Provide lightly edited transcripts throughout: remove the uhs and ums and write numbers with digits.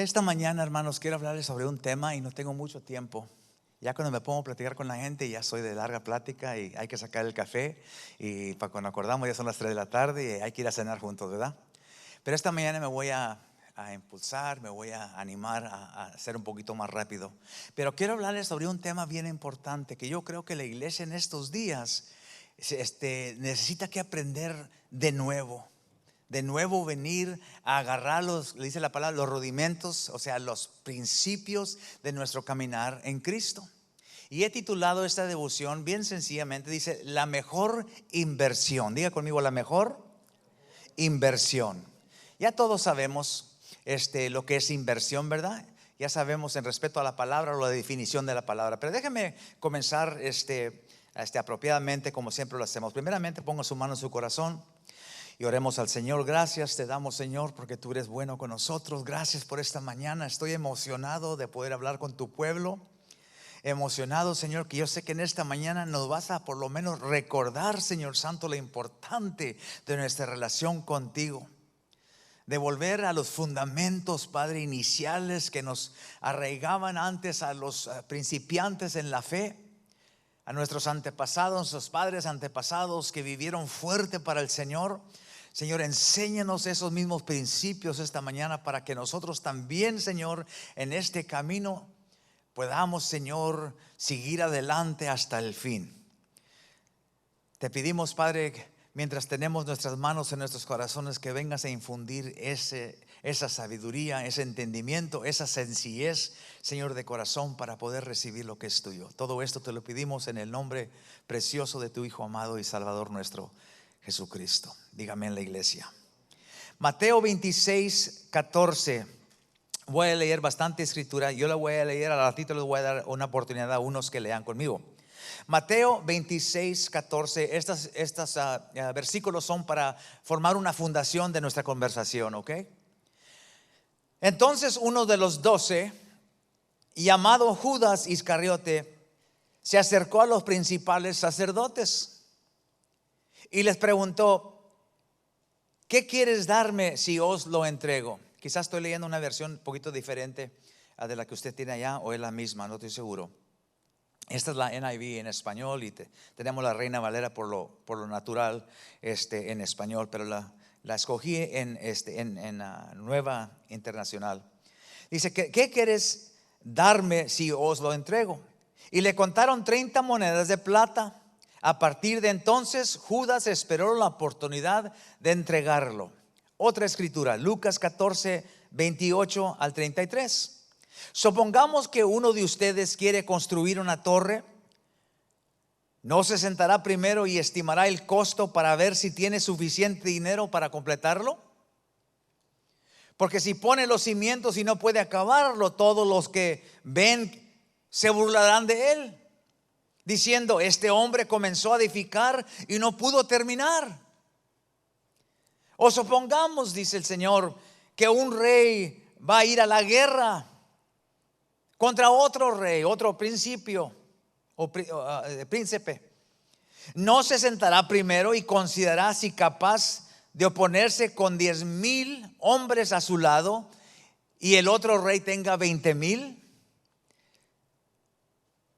Esta mañana, hermanos, quiero hablarles sobre un tema y no tengo mucho tiempo. Ya cuando me pongo a platicar con la gente, ya soy de larga plática y hay que sacar el café. Y para cuando acordamos ya son las 3 de la tarde y hay que ir a cenar juntos, ¿verdad? Pero esta mañana me voy a impulsar, me voy a animar a ser un poquito más rápido. Pero quiero hablarles sobre un tema bien importante que yo creo que la iglesia en estos días necesita que aprender de nuevo. De nuevo venir a agarrar le dice la palabra, los rudimentos, o sea, los principios de nuestro caminar en Cristo. Y he titulado esta devoción bien sencillamente, dice, la mejor inversión. Diga conmigo, la mejor inversión. Ya todos sabemos lo que es inversión, ¿verdad? Ya sabemos en respeto a la palabra o la definición de la palabra. Pero déjeme comenzar apropiadamente como siempre lo hacemos. Primeramente ponga su mano en su corazón y oremos al Señor. Gracias te damos, Señor, porque tú eres bueno con nosotros. Gracias por esta mañana. Estoy emocionado de poder hablar con tu pueblo. Emocionado, Señor, que yo sé que en esta mañana nos vas a por lo menos recordar, Señor Santo, lo importante de nuestra relación contigo. De volver a los fundamentos, Padre, iniciales que nos arraigaban antes a los principiantes en la fe. A nuestros antepasados, nuestros padres antepasados que vivieron fuerte para el Señor. Señor, enséñanos esos mismos principios esta mañana para que nosotros también, Señor, en este camino podamos, Señor, seguir adelante hasta el fin. Te pedimos, Padre, mientras tenemos nuestras manos en nuestros corazones, que vengas a infundir esa sabiduría, ese entendimiento, esa sencillez, Señor, de corazón para poder recibir lo que es tuyo. Todo esto te lo pedimos en el nombre precioso de tu Hijo amado y Salvador nuestro, Jesucristo. Dígame en la iglesia. Mateo 26, 14. Voy a leer bastante escritura. Yo la voy a leer, al ratito les voy a dar una oportunidad a unos que lean conmigo. Mateo 26, 14. Estos versículos son para formar una fundación de nuestra conversación, ¿ok? Entonces uno de los 12, llamado Judas Iscariote, se acercó a los principales sacerdotes y les preguntó: ¿qué quieres darme si os lo entrego? Quizás estoy leyendo una versión un poquito diferente a de la que usted tiene allá, o es la misma, no estoy seguro. Esta es la NIV en español y tenemos la Reina Valera por lo natural en español, pero la escogí en Nueva Internacional. Dice, ¿qué quieres darme si os lo entrego? Y le contaron 30 monedas de plata. A partir de entonces Judas esperó la oportunidad de entregarlo. Otra escritura, Lucas 14, 28 al 33. Supongamos que uno de ustedes quiere construir una torre. ¿No se sentará primero y estimará el costo para ver si tiene suficiente dinero para completarlo? Porque si pone los cimientos y no puede acabarlo, todos los que ven se burlarán de él, diciendo: este hombre comenzó a edificar y no pudo terminar. O supongamos, dice el Señor, que un rey va a ir a la guerra contra otro rey, otro príncipe. ¿No se sentará primero y considerará si capaz de oponerse con 10,000 hombres a su lado y el otro rey tenga 20,000?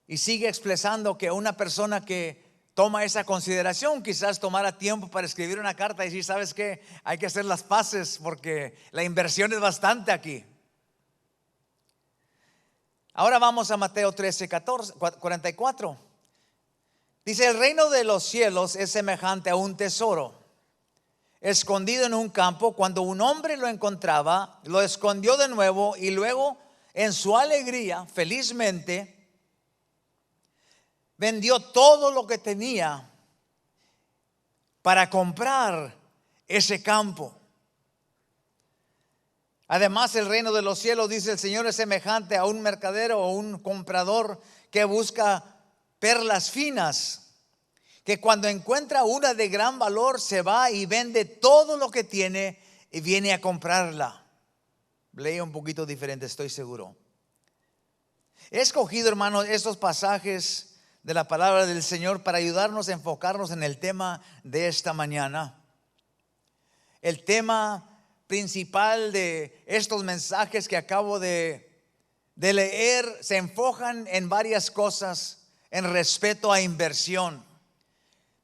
Y sigue expresando que una persona que toma esa consideración quizás tomara tiempo para escribir una carta y decir: ¿sabes qué? Hay que hacer las paces porque la inversión es bastante aquí. Ahora vamos a Mateo 13, 44. Dice: el reino de los cielos es semejante a un tesoro escondido en un campo. Cuando un hombre lo encontraba, lo escondió de nuevo y luego, en su alegría, felizmente vendió todo lo que tenía para comprar ese campo. Además, el reino de los cielos, dice el Señor, es semejante a un mercader o un comprador que busca perlas finas, que cuando encuentra una de gran valor se va y vende todo lo que tiene y viene a comprarla. Leí un poquito diferente, estoy seguro. He escogido, hermanos, estos pasajes de la palabra del Señor para ayudarnos a enfocarnos en el tema de esta mañana. El tema principal de estos mensajes que acabo de leer se enfocan en varias cosas en respecto a inversión.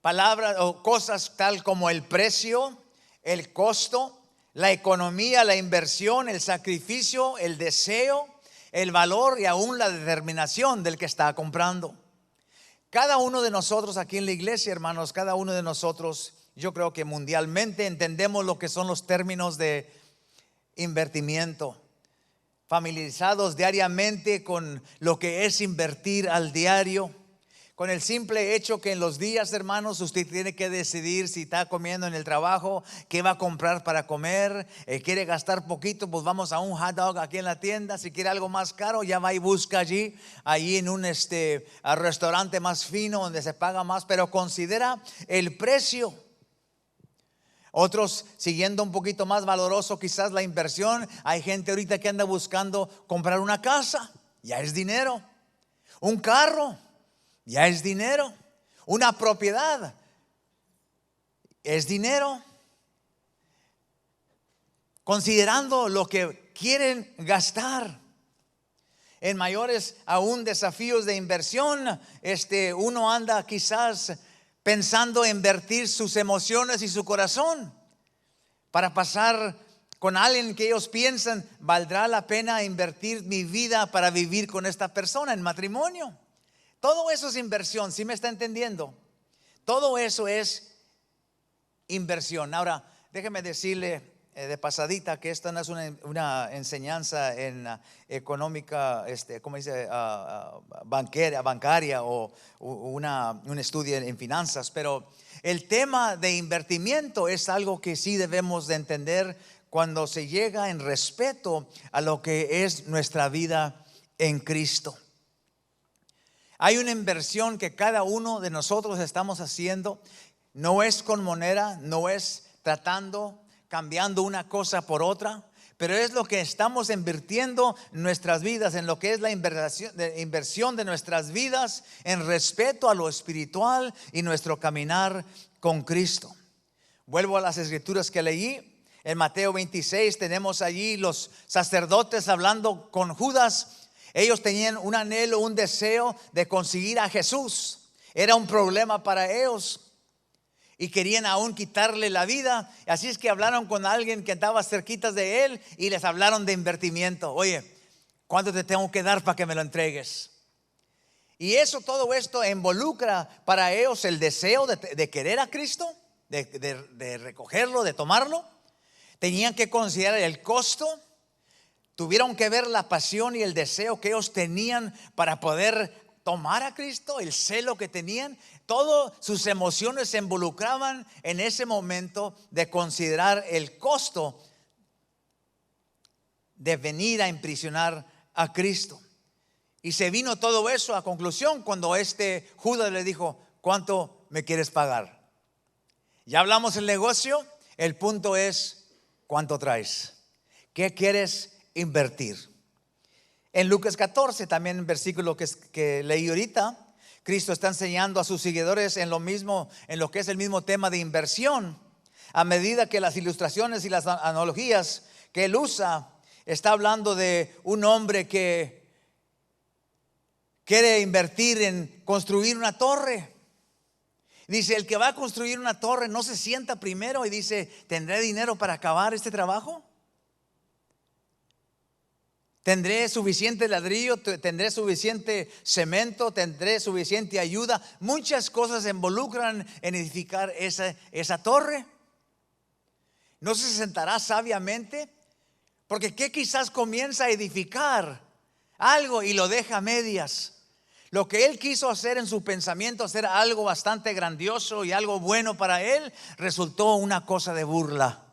Palabras o cosas tal como el precio, el costo, la economía, la inversión, el sacrificio, el deseo, el valor y aún la determinación del que está comprando. Cada uno de nosotros aquí en la iglesia, hermanos, cada uno de nosotros, yo creo que mundialmente entendemos lo que son los términos de invertimiento, familiarizados diariamente con lo que es invertir al diario, con el simple hecho que en los días, hermanos, usted tiene que decidir si está comiendo en el trabajo, qué va a comprar para comer. Quiere gastar poquito, pues vamos a un hot dog aquí en la tienda. Si quiere algo más caro, ya va y busca allí en un restaurante más fino donde se paga más, pero considera el precio. Otros siguiendo un poquito más valoroso quizás la inversión. Hay gente ahorita que anda buscando comprar una casa, ya es dinero. Un carro, ya es dinero. Una propiedad, es dinero. Considerando lo que quieren gastar en mayores aún desafíos de inversión, uno anda quizás pensando en invertir sus emociones y su corazón para pasar con alguien que ellos piensan valdrá la pena invertir mi vida para vivir con esta persona en matrimonio. Todo eso es inversión, ¿sí me está entendiendo? Todo eso es inversión. Ahora, déjeme decirle de pasadita que esta no es una enseñanza en económica, ¿cómo dice? Bancaria o un estudio en finanzas, pero el tema de invertimiento es algo que sí debemos de entender cuando se llega en respeto a lo que es nuestra vida en Cristo. Hay una inversión que cada uno de nosotros estamos haciendo. No es con moneda, no es cambiando una cosa por otra, pero es lo que estamos invirtiendo en nuestras vidas, en lo que es la inversión de nuestras vidas en respeto a lo espiritual y nuestro caminar con Cristo. Vuelvo a las escrituras que leí. En Mateo 26 tenemos allí los sacerdotes hablando con Judas. Ellos tenían un anhelo, un deseo de conseguir a Jesús. Era un problema para ellos y querían aún quitarle la vida. Así es que hablaron con alguien que estaba cerquitas de él y les hablaron de invertimiento. Oye, ¿cuánto te tengo que dar para que me lo entregues? Y todo esto involucra para ellos el deseo de querer a Cristo, de recogerlo, de tomarlo. Tenían que considerar el costo. Tuvieron que ver la pasión y el deseo que ellos tenían para poder tomar a Cristo, el celo que tenían. Todas sus emociones se involucraban en ese momento de considerar el costo de venir a imprisionar a Cristo. Y se vino todo eso a conclusión cuando Judas le dijo: ¿cuánto me quieres pagar? Ya hablamos del negocio, el punto es: ¿cuánto traes? ¿Qué quieres invertir? En Lucas 14, también en versículo que leí ahorita, Cristo está enseñando a sus seguidores en lo que es el mismo tema de inversión. A medida que las ilustraciones y las analogías que él usa, está hablando de un hombre que quiere invertir en construir una torre. Dice: el que va a construir una torre no se sienta primero y dice: ¿tendré dinero para acabar este trabajo? ¿Tendré suficiente ladrillo? ¿Tendré suficiente cemento? ¿Tendré suficiente ayuda? Muchas cosas se involucran en edificar esa torre. ¿No se sentará sabiamente? Porque ¿qué quizás comienza a edificar algo y lo deja a medias? Lo que él quiso hacer en su pensamiento, hacer algo bastante grandioso y algo bueno para él, resultó una cosa de burla.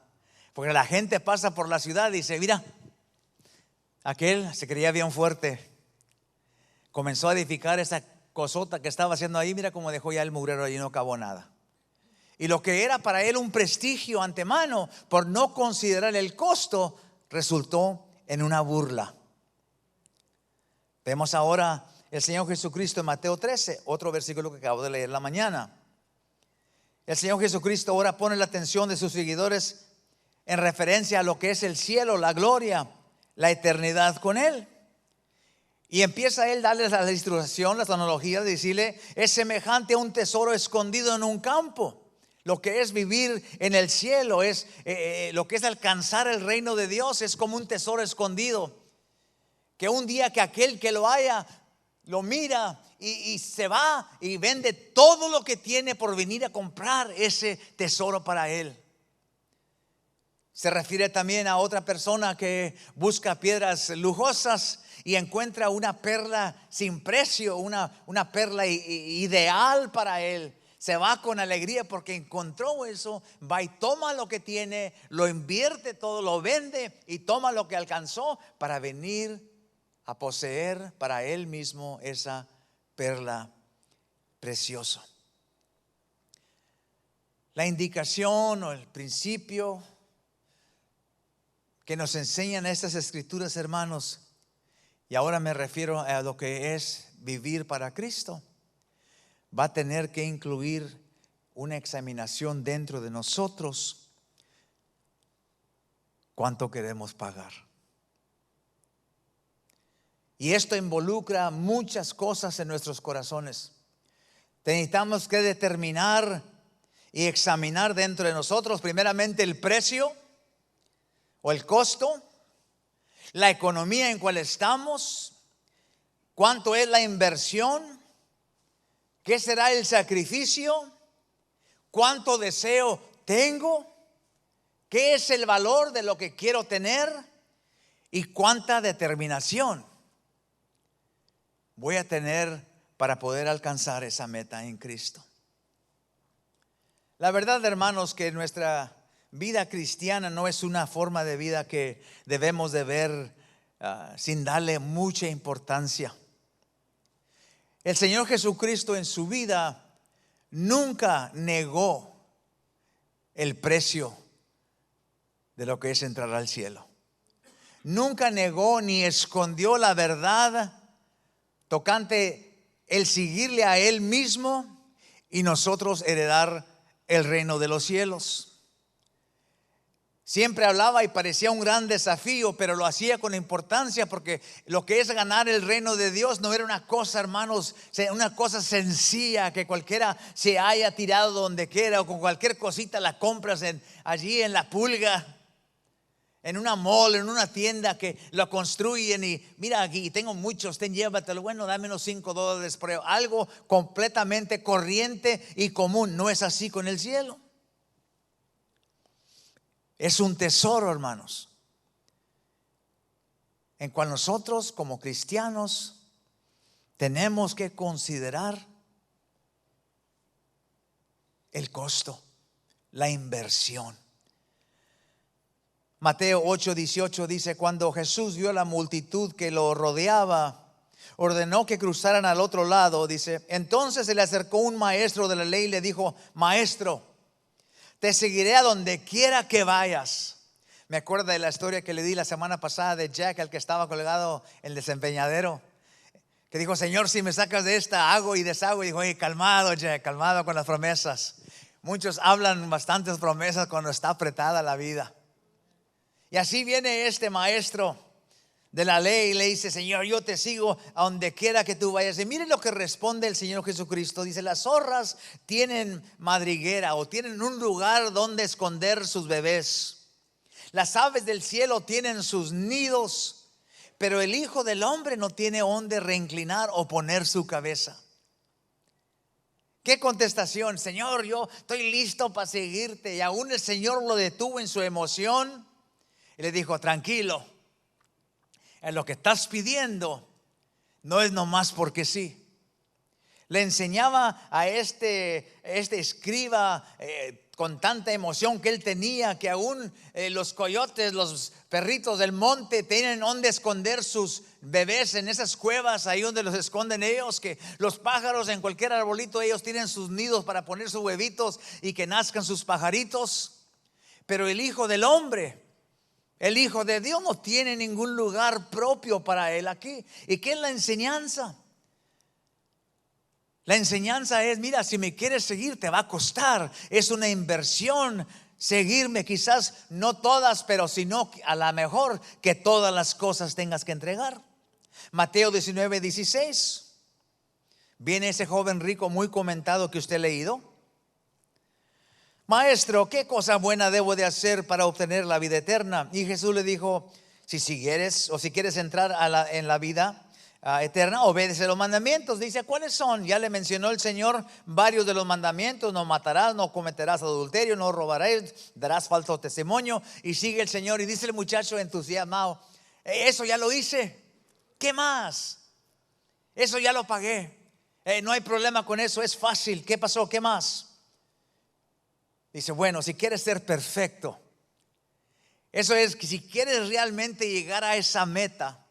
Porque la gente pasa por la ciudad y dice: mira, aquel se creía bien fuerte, comenzó a edificar esa cosota que estaba haciendo ahí. Mira cómo dejó ya el mugrero allí, no acabó nada. Y lo que era para él un prestigio antemano, por no considerar el costo, resultó en una burla. Vemos ahora el Señor Jesucristo en Mateo 13, otro versículo que acabo de leer la mañana. El Señor Jesucristo ahora pone la atención de sus seguidores en referencia a lo que es el cielo, la gloria, la eternidad con Él. Y empieza Él a darles la ilustración, las analogías, de decirle, es semejante a un tesoro escondido en un campo. Lo que es vivir en el cielo, es lo que es alcanzar el reino de Dios, es como un tesoro escondido, que un día que aquel que lo haya, lo mira y se va y vende todo lo que tiene por venir a comprar ese tesoro para él. Se refiere también a otra persona que busca piedras lujosas y encuentra una perla sin precio, una perla ideal para él. Se va con alegría porque encontró eso, va y toma lo que tiene, lo invierte todo, lo vende y toma lo que alcanzó para venir a poseer para él mismo esa perla preciosa. La indicación o el principio que nos enseñan estas escrituras, hermanos, y ahora me refiero a lo que es vivir para Cristo, va a tener que incluir una examinación dentro de nosotros. ¿Cuánto queremos pagar? Y esto involucra muchas cosas en nuestros corazones. Necesitamos que determinar y examinar dentro de nosotros primeramente el precio o el costo, la economía en cual estamos, cuánto es la inversión, qué será el sacrificio, cuánto deseo tengo, qué es el valor de lo que quiero tener y cuánta determinación voy a tener para poder alcanzar esa meta en Cristo. La verdad, hermanos, que nuestra vida cristiana no es una forma de vida que debemos de ver sin darle mucha importancia. El Señor Jesucristo en su vida nunca negó el precio de lo que es entrar al cielo. Nunca negó ni escondió la verdad tocante el seguirle a Él mismo y nosotros heredar el reino de los cielos. Siempre hablaba y parecía un gran desafío, pero lo hacía con importancia, porque lo que es ganar el reino de Dios no era una cosa, hermanos, una cosa sencilla que cualquiera se haya tirado donde quiera, o con cualquier cosita la compras allí en la pulga, en una mall, en una tienda que lo construyen y mira aquí tengo muchos, llévatelo, bueno, dame unos $5 por algo completamente corriente y común. No es así con el cielo. Es un tesoro, hermanos, en cual nosotros como cristianos tenemos que considerar el costo, la inversión. Mateo 8:18 dice: cuando Jesús vio la multitud que lo rodeaba, ordenó que cruzaran al otro lado. Dice: entonces se le acercó un maestro de la ley y le dijo: maestro, te seguiré a donde quiera que vayas. Me acuerdo de la historia que le di la semana pasada de Jack, el que estaba colgado en el desempeñadero, que dijo: Señor, si me sacas de esta, hago y deshago. Y dijo: oye, calmado Jack, calmado con las promesas. Muchos hablan bastantes promesas cuando está apretada la vida. Y así viene este maestro de la ley y le dice: Señor, yo te sigo a donde quiera que tú vayas. Y miren lo que responde el Señor Jesucristo. Dice: las zorras tienen madriguera o tienen un lugar donde esconder sus bebés. Las aves del cielo tienen sus nidos, pero el Hijo del Hombre no tiene donde reinclinar o poner su cabeza. ¿Qué contestación? Señor, yo estoy listo para seguirte. Y aún el Señor lo detuvo en su emoción y le dijo: tranquilo, en lo que estás pidiendo no es nomás porque sí. Le enseñaba a este escriba con tanta emoción que él tenía, que aún los coyotes, los perritos del monte tienen donde esconder sus bebés en esas cuevas, ahí donde los esconden ellos, que los pájaros en cualquier arbolito ellos tienen sus nidos para poner sus huevitos y que nazcan sus pajaritos. Pero el Hijo del Hombre, el Hijo de Dios, no tiene ningún lugar propio para él aquí. ¿Y qué es la enseñanza? La enseñanza es: mira, si me quieres seguir te va a costar. Es una inversión seguirme, quizás no todas, pero sino a lo mejor que todas las cosas tengas que entregar. Mateo 19:16. Viene ese joven rico muy comentado que usted ha leído. Maestro, ¿qué cosa buena debo de hacer para obtener la vida eterna? Y Jesús le dijo, si quieres entrar en la vida eterna, obedece los mandamientos. Dice, ¿cuáles son? Ya le mencionó el Señor varios de los mandamientos: no matarás, no cometerás adulterio, no robarás, darás falso testimonio. Y sigue el Señor y dice el muchacho entusiasmado, eso ya lo hice, ¿qué más? Eso ya lo pagué, no hay problema con eso, es fácil. ¿Qué pasó? ¿Qué más? Dice, bueno, si quieres ser perfecto, eso es que si quieres realmente llegar a esa meta,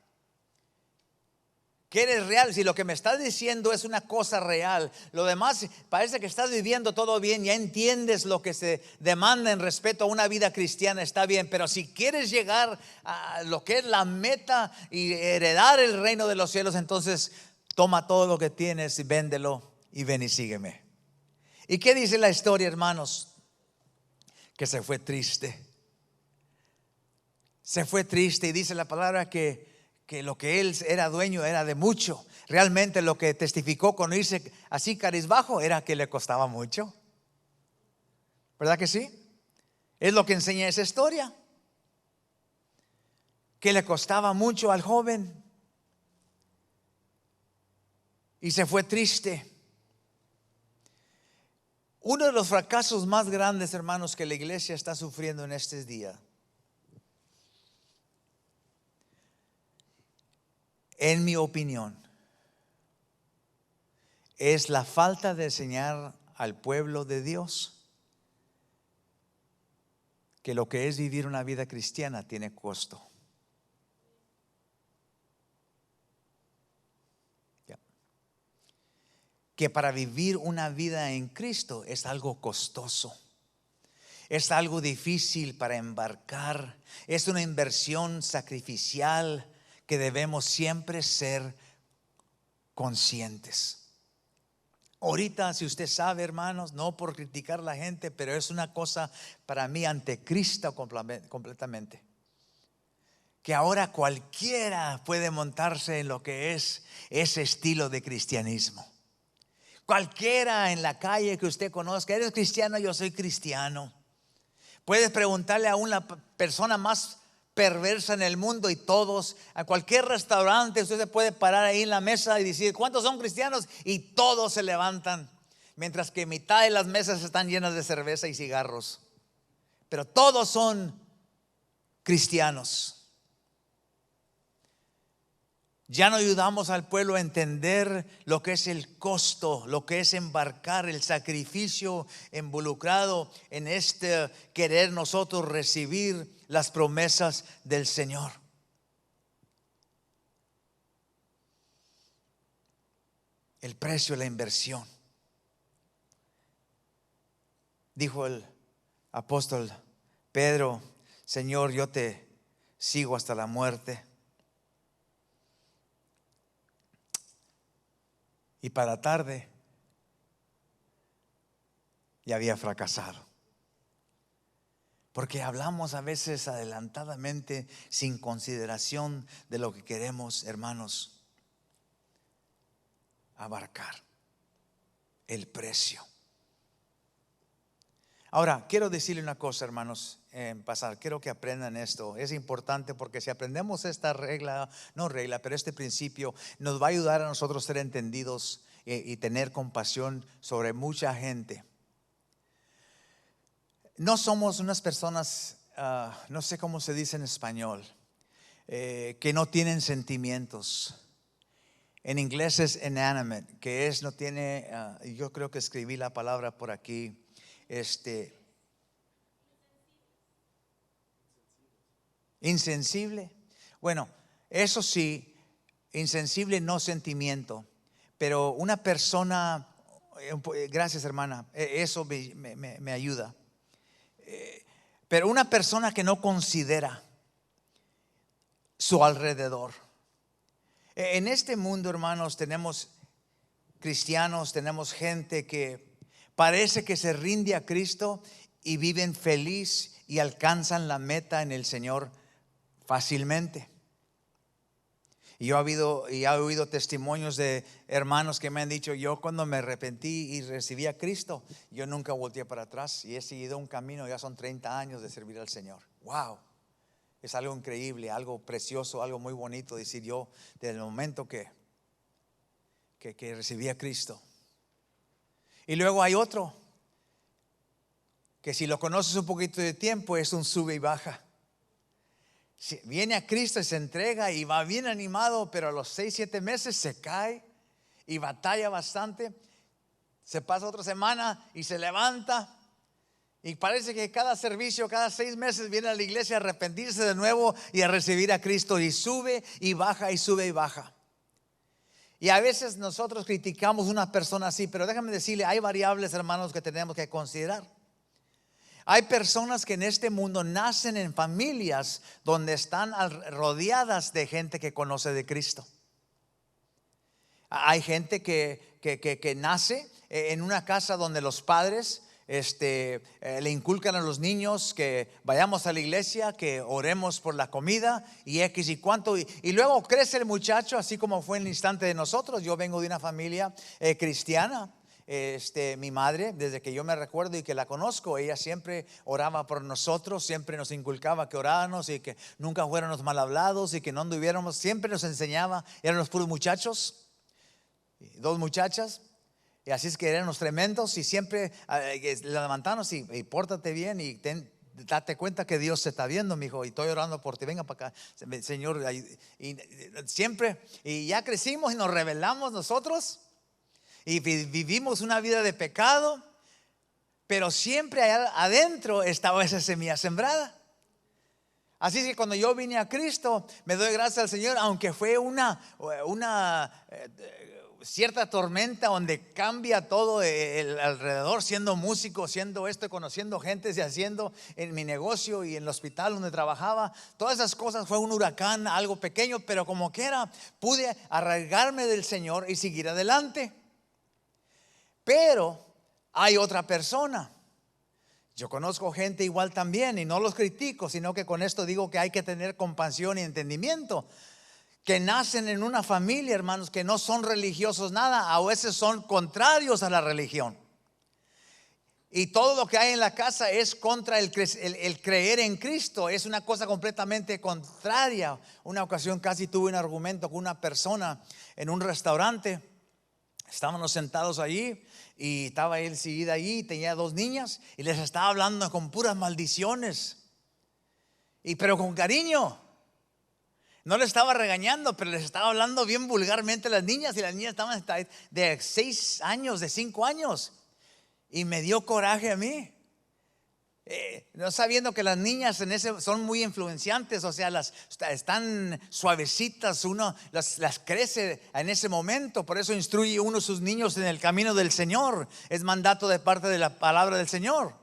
que eres real, si lo que me estás diciendo es una cosa real, lo demás parece que estás viviendo todo bien, ya entiendes lo que se demanda en respeto a una vida cristiana, está bien, pero si quieres llegar a lo que es la meta y heredar el reino de los cielos, entonces toma todo lo que tienes y véndelo y ven y sígueme. ¿Y qué dice la historia, hermanos? Que se fue triste. Se fue triste y dice la palabra que lo que él era dueño era de mucho. Realmente lo que testificó con irse así cabizbajo era que le costaba mucho. ¿Verdad que sí? Es lo que enseña esa historia. Que le costaba mucho al joven. Y se fue triste. Uno de los fracasos más grandes, hermanos, que la iglesia está sufriendo en estos días, en mi opinión, es la falta de enseñar al pueblo de Dios que lo que es vivir una vida cristiana tiene costo. Que para vivir una vida en Cristo es algo costoso, es algo difícil para embarcar, es una inversión sacrificial que debemos siempre ser conscientes. Ahorita, si usted sabe, hermanos, no por criticar a la gente, pero es una cosa para mí ante Cristo completamente, que ahora cualquiera puede montarse en lo que es ese estilo de cristianismo. Cualquiera en la calle que usted conozca, ¿eres cristiano? Yo soy cristiano. Puedes preguntarle a una persona más perversa en el mundo y todos, a cualquier restaurante, usted se puede parar ahí en la mesa y decir, ¿cuántos son cristianos? Y todos se levantan, mientras que mitad de las mesas están llenas de cerveza y cigarros. Pero todos son cristianos. Ya no ayudamos al pueblo a entender lo que es el costo, lo que es embarcar, el sacrificio involucrado en este querer nosotros recibir las promesas del Señor. El precio, la inversión. Dijo el apóstol Pedro, Señor, yo te sigo hasta la muerte. Y para la tarde ya había fracasado. Porque hablamos a veces adelantadamente sin consideración de lo que queremos, hermanos, abarcar. El precio. Ahora, quiero decirle una cosa, hermanos, en pasar. Quiero que aprendan esto. Es importante porque si aprendemos esta regla, no regla, pero este principio nos va a ayudar a nosotros ser entendidos y tener compasión sobre mucha gente. No somos unas personas, no sé cómo se dice en español, que no tienen sentimientos. En inglés es inanimate, que es no tiene, yo creo que escribí la palabra por aquí. Insensible. Bueno, eso sí, insensible, no sentimiento. Pero una persona, gracias hermana, eso me ayuda. Pero una persona que no considera su alrededor. En este mundo, hermanos, tenemos cristianos, tenemos gente que parece que se rinde a Cristo y viven feliz y alcanzan la meta en el Señor fácilmente. Y yo he oído testimonios de hermanos que me han dicho: yo cuando me arrepentí y recibí a Cristo, yo nunca volteé para atrás y he seguido un camino. Ya son 30 años de servir al Señor. Wow, es algo increíble, algo precioso, algo muy bonito decir yo desde el momento que recibí a Cristo. Y luego hay otro que si lo conoces un poquito de tiempo es un sube y baja. Viene a Cristo y se entrega y va bien animado, pero a los 6-7 meses se cae y batalla bastante. Se pasa otra semana y se levanta y parece que cada servicio, cada 6 meses viene a la iglesia a arrepentirse de nuevo y a recibir a Cristo, y sube y baja y sube y baja. Y a veces nosotros criticamos a una persona así, pero déjame decirle, hay variables, hermanos, que tenemos que considerar. Hay personas que en este mundo nacen en familias donde están rodeadas de gente que conoce de Cristo. Hay gente que nace en una casa donde los padres le inculcan a los niños que vayamos a la iglesia, que oremos por la comida y X y cuánto. Y luego crece el muchacho, así como fue en el instante de nosotros. Yo vengo de una familia cristiana. Mi madre, desde que yo me recuerdo y que la conozco, ella siempre oraba por nosotros, siempre nos inculcaba que oráramos y que nunca fuéramos mal hablados y que no anduviéramos, siempre nos enseñaba. Eran los puros muchachos, 2 muchachas, y así es que eran los tremendos, y siempre levantarnos y pórtate bien y date cuenta que Dios se está viendo, mijo, y estoy orando por ti, venga para acá, Señor. Y siempre, y ya crecimos y nos rebelamos nosotros y vivimos una vida de pecado, pero siempre allá adentro estaba esa semilla sembrada. Así es que cuando yo vine a Cristo, me doy gracias al Señor, aunque fue una cierta tormenta donde cambia todo el alrededor, siendo músico, siendo esto, conociendo gente y haciendo en mi negocio y en el hospital donde trabajaba, todas esas cosas. Fue un huracán, algo pequeño, pero como quiera pude arraigarme del Señor y seguir adelante. Pero hay otra persona. Yo conozco gente igual también, y no los critico, sino que con esto digo que hay que tener compasión y entendimiento, que nacen en una familia, hermanos, que no son religiosos nada, a veces son contrarios a la religión. Y todo lo que hay en la casa es contra el creer en Cristo. Es una cosa completamente contraria. Una ocasión casi tuve un argumento con una persona en un restaurante. Estábamos sentados allí y estaba él seguida allí, tenía 2 niñas y les estaba hablando con puras maldiciones, pero con cariño. No les estaba regañando, pero les estaba hablando bien vulgarmente a las niñas, y las niñas estaban de 6 años, de 5 años, y me dio coraje a mí. No sabiendo que las niñas son muy influenciantes, o sea, están suavecitas, uno las crece en ese momento. Por eso instruye uno a sus niños en el camino del Señor, es mandato de parte de la palabra del Señor.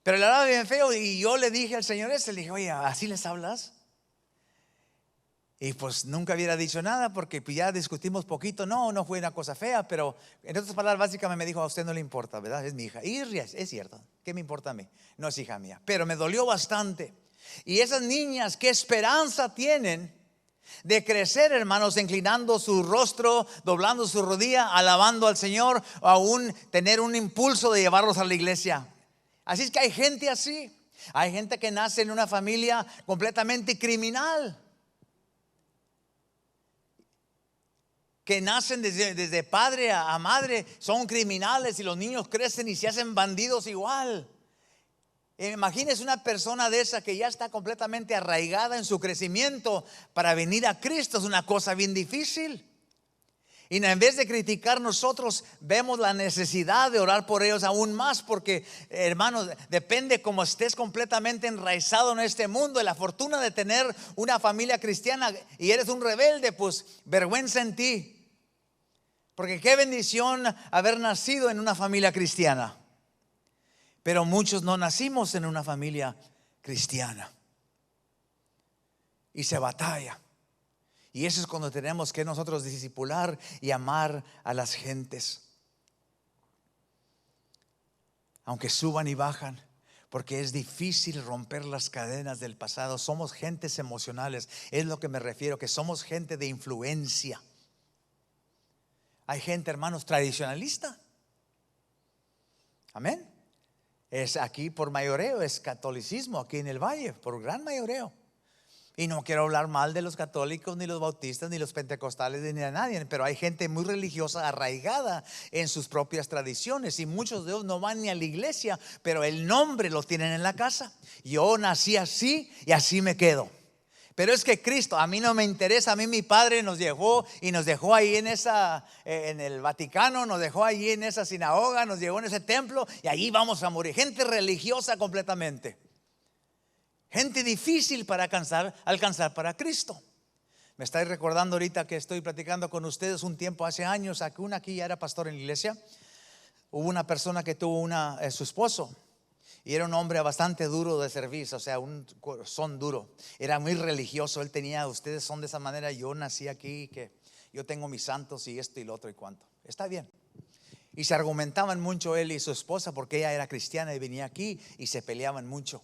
Pero le hablaba bien feo, y yo le dije al Señor le dije: oye, ¿así les hablas? Y pues nunca hubiera dicho nada, porque ya discutimos poquito. No fue una cosa fea, pero en otras palabras básicamente me dijo: a usted no le importa, ¿verdad? Es mi hija. Y es cierto, ¿qué me importa a mí? No es hija mía. Pero me dolió bastante. Y esas niñas, ¿qué esperanza tienen de crecer, hermanos, inclinando su rostro, doblando su rodilla, alabando al Señor, o aún tener un impulso de llevarlos a la iglesia? Así es que hay gente así. Hay gente que nace en una familia completamente criminal, que nacen desde padre a madre, son criminales, y los niños crecen y se hacen bandidos igual. Imagínese una persona de esa que ya está completamente arraigada en su crecimiento, para venir a Cristo es una cosa bien difícil. Y en vez de criticar, nosotros vemos la necesidad de orar por ellos aún más, porque, hermanos, depende cómo estés completamente enraizado en este mundo. Y la fortuna de tener una familia cristiana y eres un rebelde, pues vergüenza en ti. Porque qué bendición haber nacido en una familia cristiana. Pero muchos no nacimos en una familia cristiana, y se batalla. Y eso es cuando tenemos que nosotros discipular y amar a las gentes. aunque suban y bajan, porque es difícil romper las cadenas del pasado. Somos gentes emocionales, es lo que me refiero, que somos gente de influencia. Hay gente, hermanos, tradicionalista. Amén. Es aquí por mayoreo, es catolicismo aquí en el valle, por gran mayoreo. Y no quiero hablar mal de los católicos, ni los bautistas, ni los pentecostales, ni de nadie, pero hay gente muy religiosa arraigada en sus propias tradiciones, y muchos de ellos no van ni a la iglesia, pero el nombre lo tienen en la casa. Yo nací así y así me quedo. Pero es que Cristo, a mí no me interesa. A mí mi padre nos dejó y nos dejó ahí en el Vaticano, nos dejó ahí en esa sinagoga, nos llevó en ese templo, y allí vamos a morir. Gente religiosa completamente. Gente difícil para alcanzar para Cristo. Me estoy recordando ahorita que estoy platicando con ustedes un tiempo, hace años, aquí ya era pastor en la iglesia. Hubo una persona que tuvo su esposo, y era un hombre bastante duro de servicio, o sea, un corazón duro. Era muy religioso. Él tenía, ustedes son de esa manera, yo nací aquí, que yo tengo mis santos y esto y lo otro y cuanto. Está bien. Y se argumentaban mucho él y su esposa, porque ella era cristiana y venía aquí, y se peleaban mucho.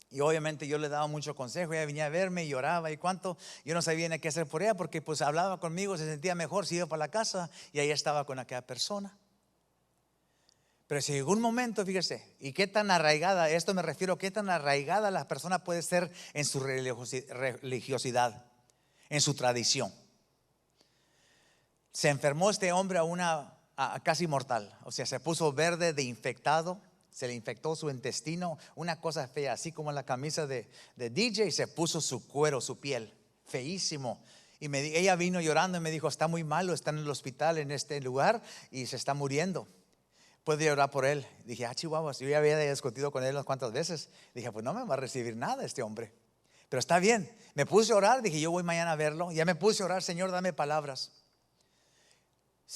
Y obviamente yo le daba mucho consejo. Ella venía a verme y lloraba y cuánto. Yo no sabía ni qué hacer por ella, porque pues hablaba conmigo, se sentía mejor si iba para la casa y ahí estaba con aquella persona. Pero si llegó un momento, fíjese, y qué tan arraigada, esto me refiero, qué tan arraigada la persona puede ser en su religiosidad, en su tradición. Se enfermó este hombre a casi mortal, o sea, se puso verde de infectado. Se le infectó su intestino, una cosa fea, así como en la camisa de DJ, se puso su cuero, su piel, feísimo. Y ella vino llorando y me dijo: está muy malo, está en el hospital en este lugar y se está muriendo. ¿Puede orar por él? Dije: chihuahuas, yo ya había discutido con él unas cuantas veces. Dije: pues no me va a recibir nada este hombre, pero está bien. Me puse a orar, dije: yo voy mañana a verlo. Ya me puse a orar: Señor, dame palabras.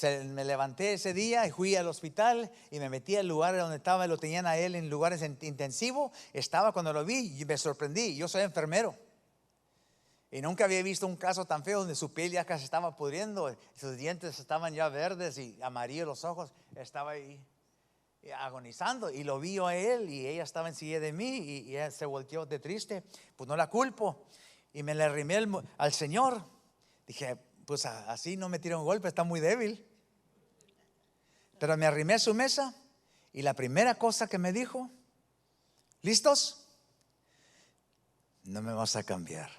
Me levanté ese día y fui al hospital y me metí al lugar donde estaba. Lo tenían a él en lugares intensivos. Estaba, cuando lo vi y me sorprendí. Yo soy enfermero y nunca había visto un caso tan feo, donde su piel ya casi estaba pudriendo, sus dientes estaban ya verdes y amarillos los ojos. Estaba ahí agonizando, y lo vi a él, y ella estaba enseguida de mí, y ella se volteó de triste. Pues no la culpo, y me le arrimé al Señor. Dije: pues así no me tira un golpe, está muy débil. Pero me arrimé a su mesa, y la primera cosa que me dijo: ¿listos? No me vas a cambiar.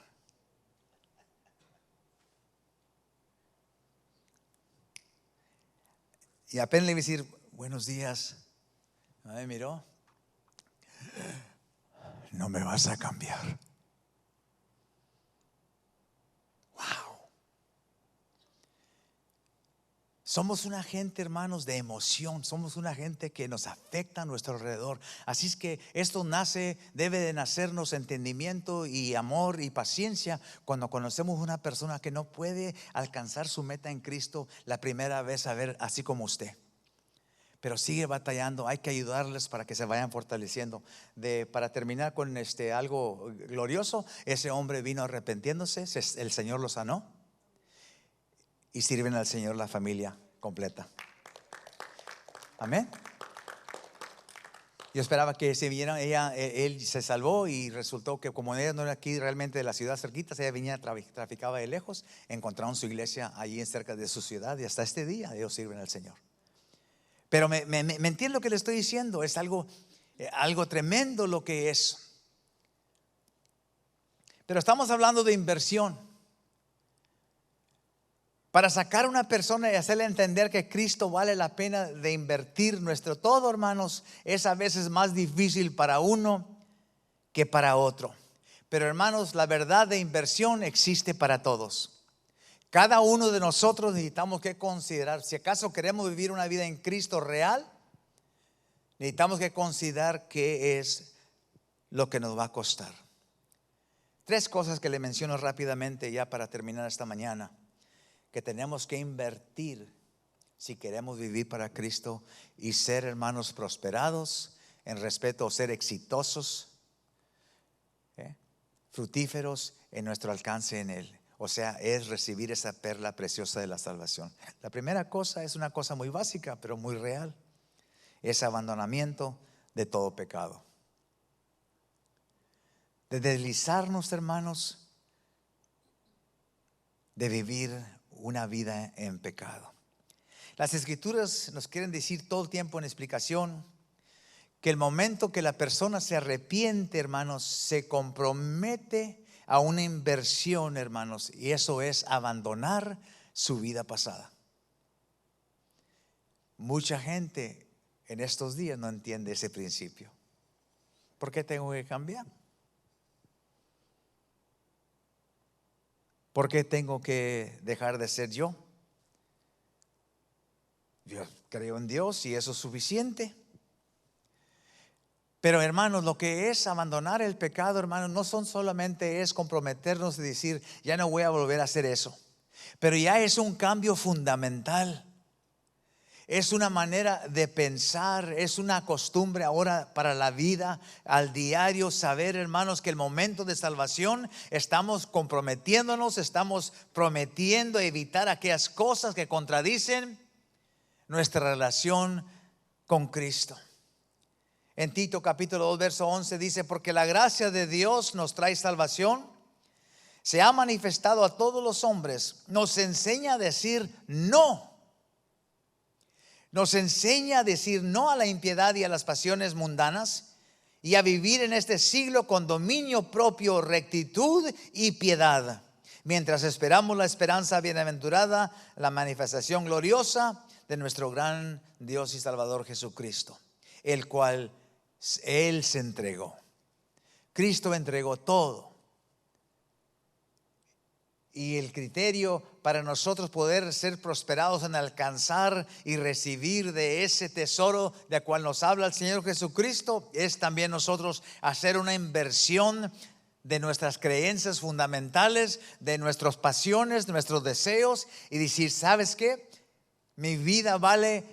Y apenas le iba a decir: buenos días, me miró: no me vas a cambiar. Somos una gente, hermanos, de emoción. Somos una gente que nos afecta a nuestro alrededor. Así es que esto debe de nacernos entendimiento y amor y paciencia cuando conocemos una persona que no puede alcanzar su meta en Cristo la primera vez, así como usted, pero sigue batallando. Hay que ayudarles para que se vayan fortaleciendo. Para terminar con algo glorioso, ese hombre vino arrepintiéndose, el Señor lo sanó, y sirven al Señor la familia completa. Amén. Yo esperaba que se vieran. Él se salvó, y resultó que, como ella no era aquí realmente de la ciudad cerquita, ella venía, traficaba de lejos. Encontraron su iglesia allí cerca de su ciudad, y hasta este día ellos sirven al Señor. Pero me entiende lo que le estoy diciendo. Es algo tremendo lo que es. Pero estamos hablando de inversión. Para sacar a una persona y hacerle entender que Cristo vale la pena de invertir nuestro todo, hermanos, es a veces más difícil para uno que para otro. Pero, hermanos, la verdad de inversión existe para todos. Cada uno de nosotros necesitamos que considerar, si acaso queremos vivir una vida en Cristo real, necesitamos que considerar qué es lo que nos va a costar. 3 cosas que le menciono rápidamente ya para terminar esta mañana, que tenemos que invertir si queremos vivir para Cristo y ser, hermanos, prosperados en respeto, o ser exitosos, fructíferos en nuestro alcance en Él. O sea, es recibir esa perla preciosa de la salvación. La primera cosa es una cosa muy básica, pero muy real. es abandonamiento de todo pecado. De deslizarnos, hermanos, de vivir una vida en pecado. Las escrituras nos quieren decir todo el tiempo en explicación que el momento que la persona se arrepiente, hermanos, se compromete a una inversión, hermanos, y eso es abandonar su vida pasada. Mucha gente en estos días no entiende ese principio. ¿Por qué tengo que cambiar? ¿Por qué tengo que dejar de ser yo? Yo creo en Dios y eso es suficiente. Pero hermanos, lo que es abandonar el pecado, hermanos, no son solamente es comprometernos y decir, ya no voy a volver a hacer eso. Pero ya es un cambio fundamental. Es una manera de pensar, es una costumbre ahora para la vida, al diario, saber, hermanos, que el momento de salvación estamos comprometiéndonos, estamos prometiendo evitar aquellas cosas que contradicen nuestra relación con Cristo. En Tito capítulo 2 verso 11 dice, porque la gracia de Dios nos trae salvación, se ha manifestado a todos los hombres, nos enseña a decir no. Nos enseña a decir no a la impiedad y a las pasiones mundanas y a vivir en este siglo con dominio propio, rectitud y piedad, mientras esperamos la esperanza bienaventurada, la manifestación gloriosa de nuestro gran Dios y Salvador Jesucristo, el cual Él se entregó. Cristo entregó todo. Y el criterio para nosotros poder ser prosperados en alcanzar y recibir de ese tesoro de cual nos habla el Señor Jesucristo es también nosotros hacer una inversión de nuestras creencias fundamentales, de nuestras pasiones, de nuestros deseos y decir, ¿sabes qué? Mi vida vale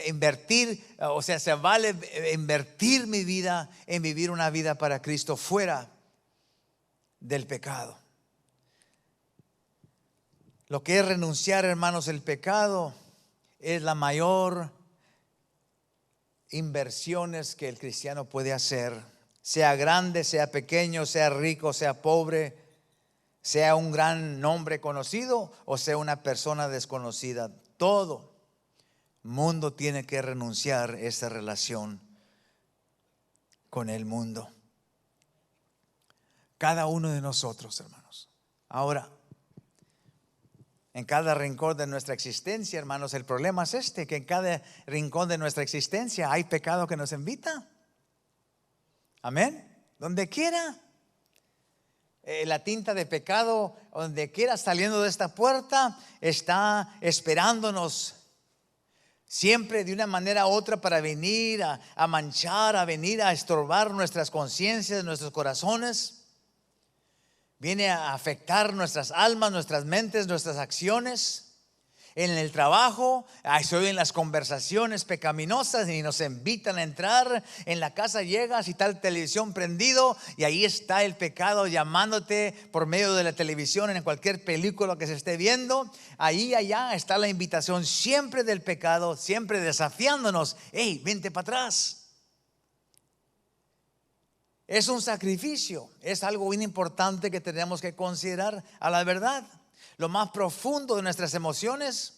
invertir, o sea, se vale invertir mi vida en vivir una vida para Cristo fuera del pecado. Lo que es renunciar, hermanos, el pecado es la mayor inversiones que el cristiano puede hacer, sea grande, sea pequeño, sea rico, sea pobre, sea un gran nombre conocido o sea una persona desconocida. Todo mundo tiene que renunciar a esa relación con el mundo. Cada uno de nosotros, hermanos. Ahora, en cada rincón de nuestra existencia, hermanos, el problema es que en cada rincón de nuestra existencia hay pecado que nos invita. Amén. Donde quiera. La tinta de pecado, donde quiera saliendo de esta puerta, está esperándonos siempre de una manera u otra para venir a manchar, a venir a estorbar nuestras conciencias, nuestros corazones. Viene a afectar nuestras almas, nuestras mentes, nuestras acciones. En el trabajo, se oyen las conversaciones pecaminosas y nos invitan a entrar. En la casa llegas y está la televisión prendido y ahí está el pecado llamándote por medio de la televisión, en cualquier película que se esté viendo. Ahí, allá está la invitación siempre del pecado, siempre desafiándonos. Hey, vente para atrás. Es un sacrificio, es algo bien importante que tenemos que considerar. A la verdad, lo más profundo de nuestras emociones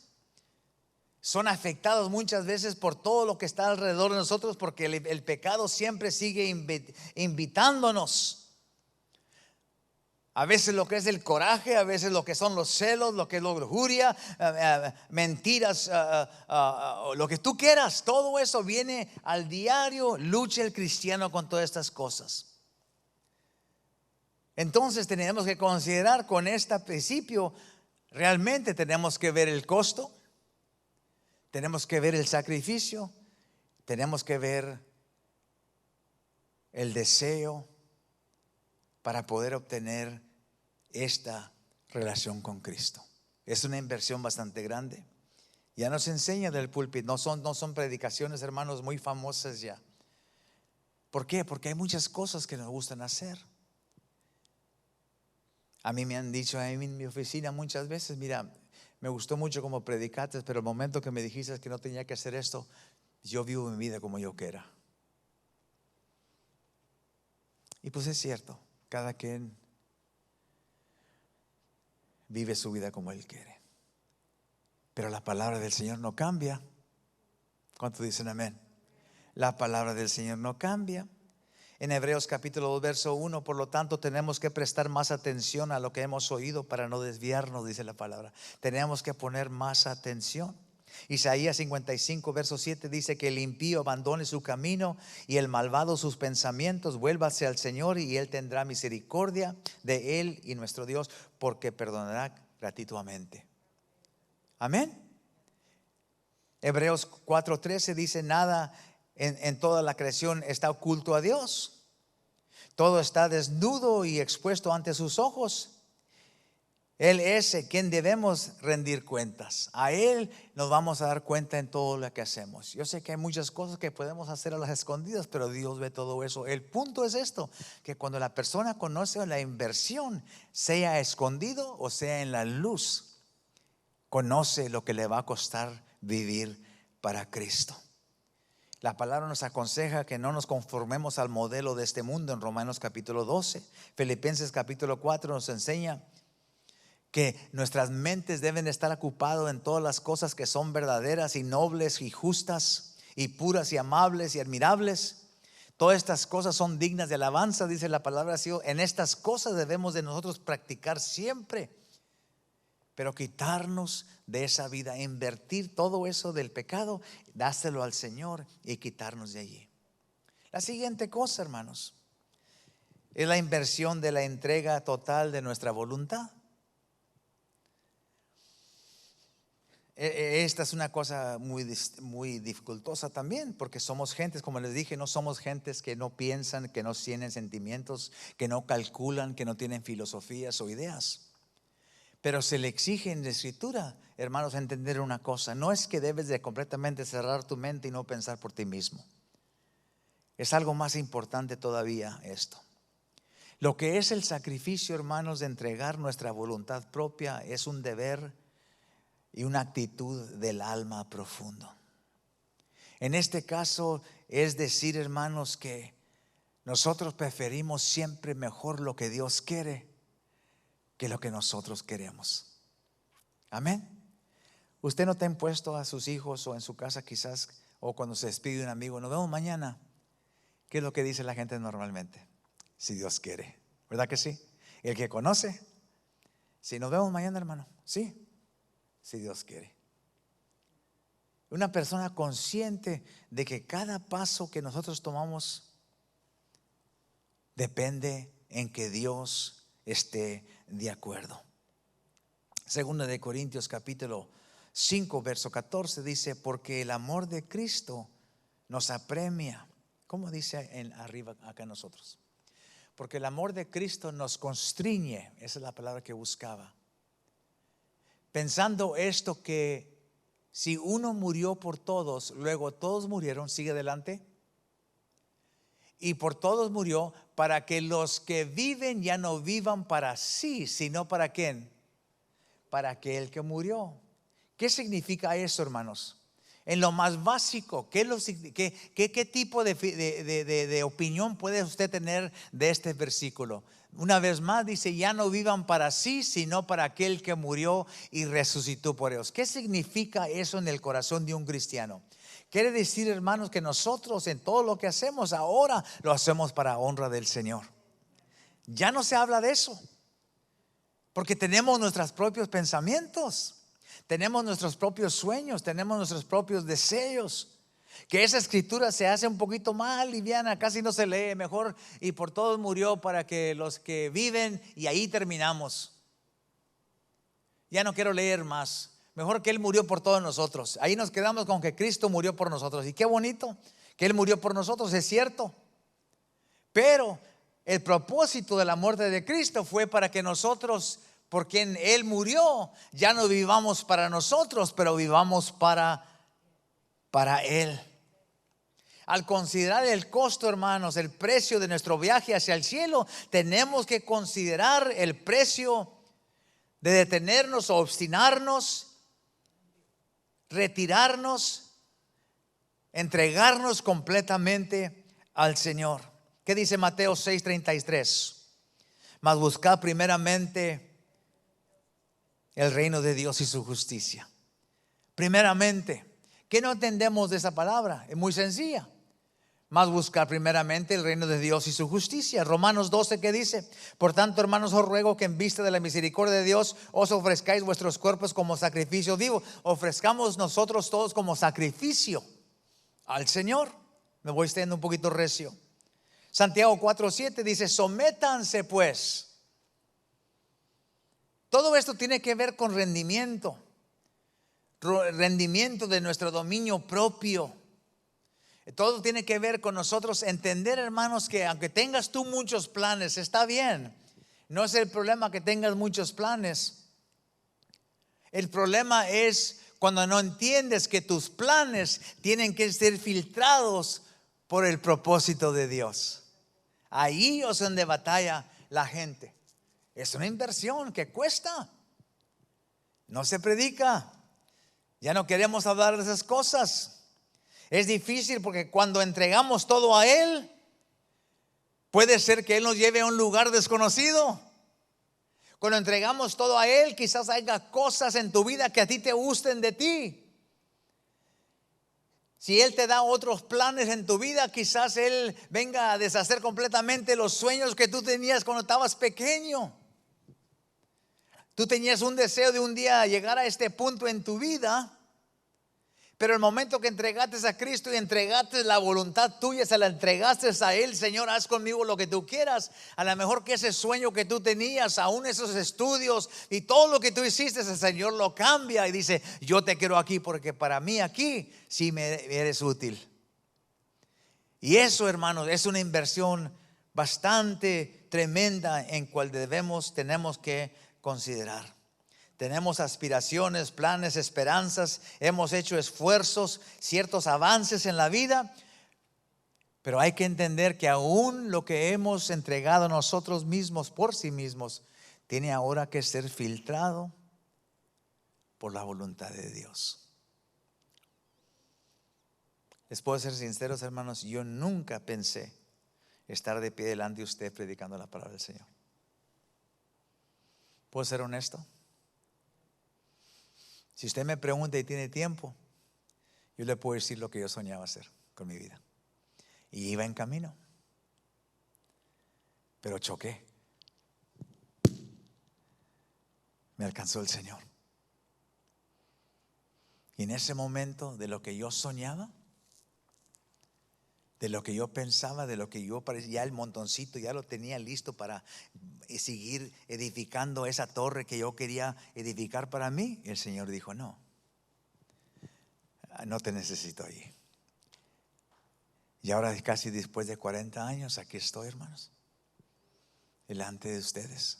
son afectados muchas veces por todo lo que está alrededor de nosotros, porque el pecado siempre sigue invitándonos. A veces lo que es el coraje, a veces lo que son los celos, lo que es la lujuria, mentiras, lo que tú quieras, todo eso viene al diario. Lucha el cristiano con todas estas cosas. Entonces tenemos que considerar con este principio, realmente tenemos que ver el costo, tenemos que ver el sacrificio, tenemos que ver el deseo para poder obtener esta relación con Cristo. Es una inversión bastante grande. Ya nos enseña del púlpito, no son predicaciones, hermanos, muy famosas ya. ¿Por qué? Porque hay muchas cosas que nos gustan hacer. A mí me han dicho en mi oficina muchas veces, mira, me gustó mucho como predicaste, pero el momento que me dijiste que no tenía que hacer esto, yo vivo mi vida como yo quiera. Y pues es cierto, cada quien vive su vida como él quiere. Pero la palabra del Señor no cambia. ¿Cuántos dicen amén? La palabra del Señor no cambia. En Hebreos capítulo 2 verso 1, por lo tanto tenemos que prestar más atención a lo que hemos oído para no desviarnos, dice la palabra. Tenemos que poner más atención. Isaías 55 verso 7 dice que el impío abandone su camino y el malvado sus pensamientos, vuélvase al Señor y Él tendrá misericordia de él y nuestro Dios, porque perdonará gratuitamente. Amén. Hebreos 4:13 dice: nada en toda la creación está oculto a Dios. Todo está desnudo y expuesto ante sus ojos. Él es a quien debemos rendir cuentas. A Él nos vamos a dar cuenta en todo lo que hacemos. Yo sé que hay muchas cosas que podemos hacer a las escondidas, pero Dios ve todo eso. El punto es esto: que cuando la persona conoce la inversión, sea escondido o sea en la luz, conoce lo que le va a costar vivir para Cristo. La palabra nos aconseja que no nos conformemos al modelo de este mundo en Romanos capítulo 12. Filipenses capítulo 4 nos enseña que nuestras mentes deben estar ocupadas en todas las cosas que son verdaderas y nobles y justas y puras y amables y admirables. Todas estas cosas son dignas de alabanza, dice la palabra así. En estas cosas debemos de nosotros practicar siempre, pero quitarnos de esa vida, invertir todo eso del pecado, dárselo al Señor y quitarnos de allí. La siguiente cosa, hermanos, es la inversión de la entrega total de nuestra voluntad. Esta es una cosa muy dificultosa también, porque somos gentes, como les dije, no somos gentes que no piensan, que no tienen sentimientos, que no calculan, que no tienen filosofías o ideas. Pero se le exige en la Escritura, hermanos, entender una cosa: no es que debes de completamente cerrar tu mente y no pensar por ti mismo. Es algo más importante todavía esto. Lo que es el sacrificio, hermanos, de entregar nuestra voluntad propia es un deber y una actitud del alma profundo. En este caso es decir, hermanos, que nosotros preferimos siempre mejor lo que Dios quiere que lo que nosotros queremos. Amén. Usted no te ha impuesto a sus hijos o en su casa quizás, o cuando se despide un amigo: nos vemos mañana. ¿Qué es lo que dice la gente normalmente? Si Dios quiere, ¿verdad que sí? El que conoce: si nos vemos mañana, hermano, sí, si Dios quiere. Una persona consciente de que cada paso que nosotros tomamos depende en que Dios esté de acuerdo. Segunda de Corintios capítulo 5 verso 14 dice: porque el amor de Cristo nos apremia. ¿Cómo dice en arriba acá nosotros? Porque el amor de Cristo nos constriñe. Esa es la palabra que buscaba. Pensando esto, que si uno murió por todos, luego todos murieron. Sigue adelante. Y por todos murió, para que los que viven ya no vivan para sí, sino para ¿quién? Para aquel que murió. ¿Qué significa eso, hermanos? En lo más básico, ¿qué tipo de opinión puede usted tener de este versículo? Una vez más dice: ya no vivan para sí, sino para aquel que murió y resucitó por ellos. ¿Qué significa eso en el corazón de un cristiano? Quiere decir, hermanos, que nosotros en todo lo que hacemos ahora lo hacemos para honra del Señor. Ya no se habla de eso, porque tenemos nuestros propios pensamientos, tenemos nuestros propios sueños, tenemos nuestros propios deseos. Que esa escritura se hace un poquito más liviana, casi no se lee, mejor y por todos murió para que los que viven, y ahí terminamos. Ya no quiero leer más. Mejor que Él murió por todos nosotros. Ahí nos quedamos con que Cristo murió por nosotros. Y qué bonito que Él murió por nosotros, es cierto. Pero el propósito de la muerte de Cristo fue para que nosotros, por quien Él murió, ya no vivamos para nosotros, pero vivamos para Él. Al considerar el costo, hermanos, el precio de nuestro viaje hacia el cielo, tenemos que considerar el precio de detenernos o obstinarnos, retirarnos entregarnos completamente al Señor. ¿Qué dice Mateo 6:33? Mas buscad primeramente el reino de Dios y su justicia. Primeramente. ¿Qué no entendemos de esa palabra? Es muy sencilla. Mas buscar primeramente el reino de Dios y su justicia. Romanos 12, ¿qué dice? Por tanto, hermanos, os ruego que en vista de la misericordia de Dios os ofrezcáis vuestros cuerpos como sacrificio vivo. Ofrezcamos nosotros todos como sacrificio al Señor. Me voy extendiendo un poquito recio. Santiago 4:7 dice: sométanse pues. Todo esto tiene que ver con rendimiento de nuestro dominio propio. Todo tiene que ver con nosotros entender, hermanos, que aunque tengas tú muchos planes, está bien. No es el problema que tengas muchos planes. El problema es cuando no entiendes que tus planes tienen que ser filtrados por el propósito de Dios. Ahí es donde batalla la gente. Es una inversión que cuesta. No se predica. Ya no queremos hablar de esas cosas. Es difícil porque cuando entregamos todo a Él, puede ser que Él nos lleve a un lugar desconocido. Cuando entregamos todo a Él, quizás haya cosas en tu vida que a ti te gusten de ti. Si Él te da otros planes en tu vida, quizás Él venga a deshacer completamente los sueños que tú tenías cuando estabas pequeño. Tú tenías un deseo de un día llegar a este punto en tu vida. Pero el momento que entregaste a Cristo y entregaste la voluntad tuya, se la entregaste a Él: Señor, haz conmigo lo que tú quieras. A lo mejor que ese sueño que tú tenías, aún esos estudios y todo lo que tú hiciste, el Señor lo cambia y dice: yo te quiero aquí porque para mí aquí sí me eres útil. Y eso, hermanos, es una inversión bastante tremenda en cual tenemos que considerar. Tenemos aspiraciones, planes, esperanzas, hemos hecho esfuerzos, ciertos avances en la vida, pero hay que entender que aún lo que hemos entregado nosotros mismos por sí mismos tiene ahora que ser filtrado por la voluntad de Dios. Les puedo ser sinceros, hermanos, yo nunca pensé estar de pie delante de usted predicando la palabra del Señor. ¿Puedo ser honesto? Si usted me pregunta y tiene tiempo, yo le puedo decir lo que yo soñaba hacer con mi vida. Y iba en camino, pero choqué. Me alcanzó el Señor. Y en ese momento, de lo que yo soñaba, de lo que yo pensaba, de lo que yo parecía, ya el montoncito ya lo tenía listo para seguir edificando esa torre que yo quería edificar para mí, el Señor dijo: no te necesito allí. Y ahora, casi después de 40 años, aquí estoy, hermanos, delante de ustedes,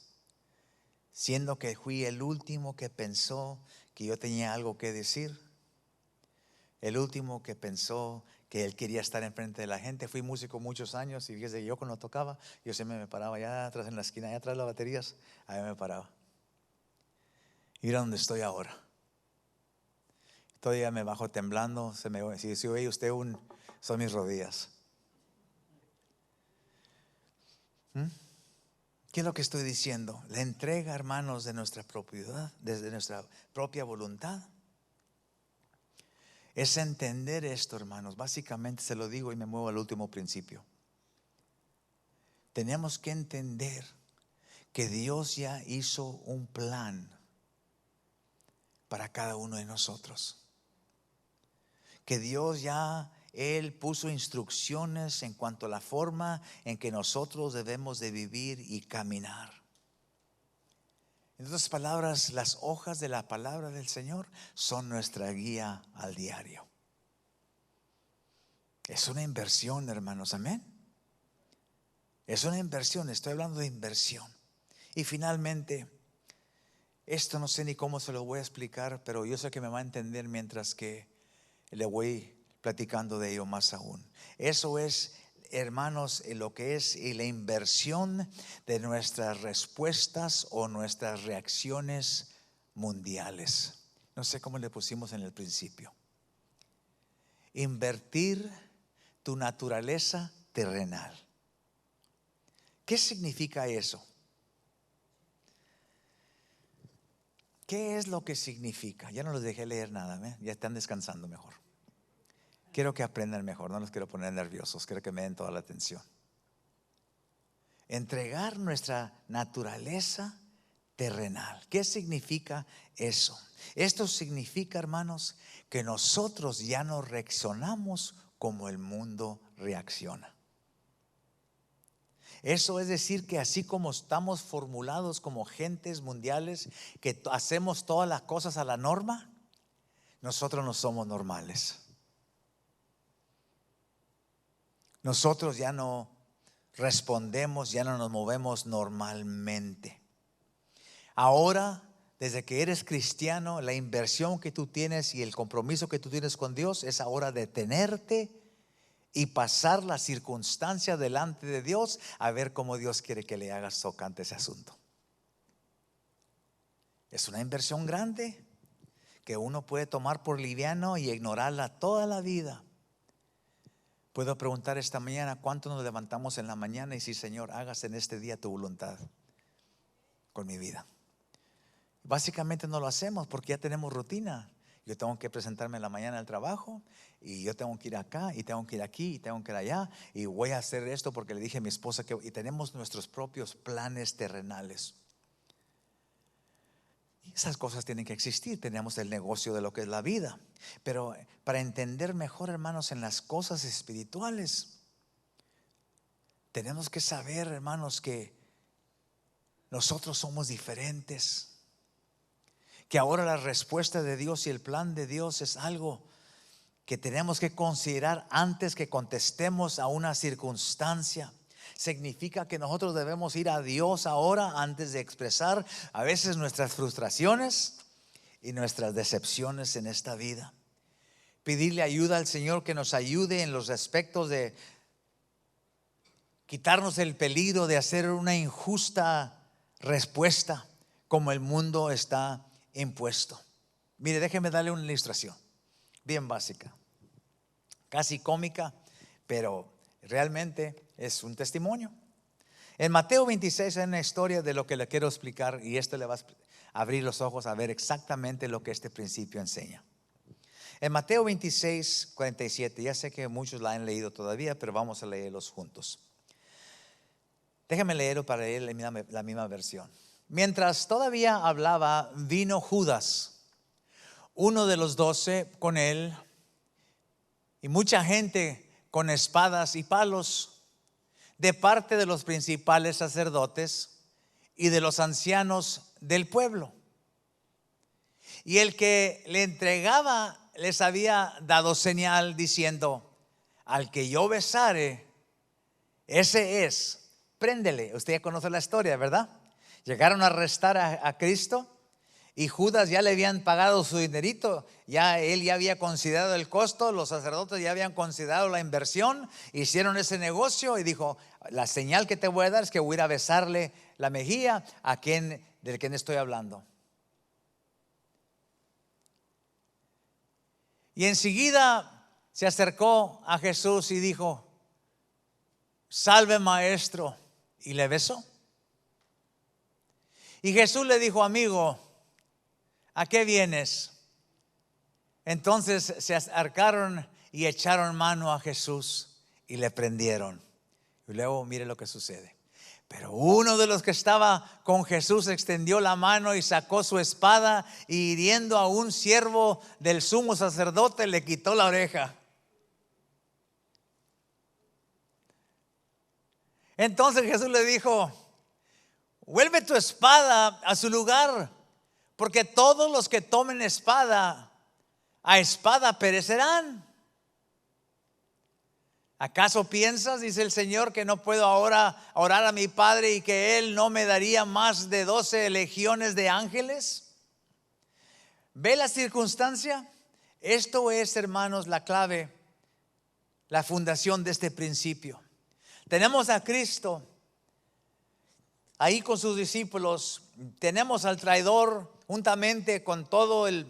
siendo que fui el último que pensó que yo tenía algo que decir, el último que pensó que él quería estar enfrente de la gente. Fui músico muchos años y fíjese, yo cuando tocaba, yo siempre me paraba allá atrás en la esquina, allá atrás de las baterías, ahí me paraba. Y mira donde estoy ahora. Todavía me bajo temblando. Si oye usted son mis rodillas. ¿Qué es lo que estoy diciendo? La entrega, hermanos, de nuestra propiedad, desde nuestra propia voluntad, es entender esto, hermanos. Básicamente se lo digo y me muevo al último principio. Tenemos que entender que Dios ya hizo un plan para cada uno de nosotros. Que Dios ya, Él puso instrucciones en cuanto a la forma en que nosotros debemos de vivir y caminar. En otras palabras, las hojas de la palabra del Señor son nuestra guía al diario. Es una inversión, hermanos, amén. Es una inversión, estoy hablando de inversión. Y finalmente, esto no sé ni cómo se lo voy a explicar, pero yo sé que me va a entender mientras que le voy platicando de ello más aún. Eso es, hermanos, lo que es la inversión de nuestras respuestas o nuestras reacciones mundiales. No sé cómo le pusimos en el principio. invertir tu naturaleza terrenal. ¿Qué significa eso? ¿Qué es lo que significa? Ya no los dejé leer nada, ¿eh? Ya están descansando mejor. Quiero que aprendan mejor, no los quiero poner nerviosos, quiero que me den toda la atención. Entregar nuestra naturaleza terrenal. ¿Qué significa eso? Esto significa, hermanos, que nosotros ya no reaccionamos como el mundo reacciona. Eso es decir, que así como estamos formulados como gentes mundiales, que hacemos todas las cosas a la norma, nosotros no somos normales. Nosotros ya no respondemos, ya no nos movemos normalmente. Ahora, desde que eres cristiano, la inversión que tú tienes y el compromiso que tú tienes con Dios es ahora detenerte y pasar la circunstancia delante de Dios a ver cómo Dios quiere que le hagas tocante ese asunto. Es una inversión grande que uno puede tomar por liviano y ignorarla toda la vida. Puedo preguntar esta mañana: ¿cuánto nos levantamos en la mañana y decir: Señor, hágase en este día tu voluntad con mi vida? Básicamente no lo hacemos porque ya tenemos rutina. Yo tengo que presentarme en la mañana al trabajo, y yo tengo que ir acá, y tengo que ir aquí, y tengo que ir allá, y voy a hacer esto porque le dije a mi esposa que, y tenemos nuestros propios planes terrenales. Y esas cosas tienen que existir. Tenemos el negocio de lo que es la vida. Pero para entender mejor, hermanos, en las cosas espirituales, tenemos que saber, hermanos, que nosotros somos diferentes. Que ahora la respuesta de Dios y el plan de Dios es algo que tenemos que considerar antes que contestemos a una circunstancia. Significa que nosotros debemos ir a Dios ahora antes de expresar a veces nuestras frustraciones y nuestras decepciones en esta vida. Pedirle ayuda al Señor, que nos ayude en los aspectos de quitarnos el peligro de hacer una injusta respuesta como el mundo está impuesto. Mire, déjeme darle una ilustración bien básica, casi cómica, pero realmente es un testimonio. En Mateo 26 hay una historia de lo que le quiero explicar, y esto le va a abrir los ojos a ver exactamente lo que este principio enseña. En Mateo 26, 47, ya sé que muchos la han leído todavía, pero vamos a leerlos juntos. Déjame leerlo para leer la misma versión. Mientras todavía hablaba, vino Judas, uno de los 12, con él, y mucha gente con espadas y palos, de parte de los principales sacerdotes y de los ancianos del pueblo. Y el que le entregaba les había dado señal diciendo: al que yo besare, ese es, préndele. Usted ya conoce la historia, ¿verdad? Llegaron a arrestar a Cristo, y Judas ya le habían pagado su dinerito. Ya él ya había considerado el costo, los sacerdotes ya habían considerado la inversión, hicieron ese negocio y dijo: la señal que te voy a dar es que voy a ir a besarle la mejilla a del quien estoy hablando. Y enseguida se acercó a Jesús y dijo: salve, maestro, y le besó. Y Jesús le dijo: amigo, ¿a qué vienes? Entonces se acercaron y echaron mano a Jesús y le prendieron. Y luego mire lo que sucede. Pero uno de los que estaba con Jesús extendió la mano y sacó su espada, y hiriendo a un siervo del sumo sacerdote, le quitó la oreja. Entonces Jesús le dijo: vuelve tu espada a su lugar, porque todos los que tomen espada, a espada perecerán. ¿Acaso piensas, dice el Señor, que no puedo ahora orar a mi Padre y que Él no me daría más de 12 legiones de ángeles? ¿Ve la circunstancia? Esto es, hermanos, la clave, la fundación de este principio. Tenemos a Cristo ahí con sus discípulos. Tenemos al traidor juntamente con todo el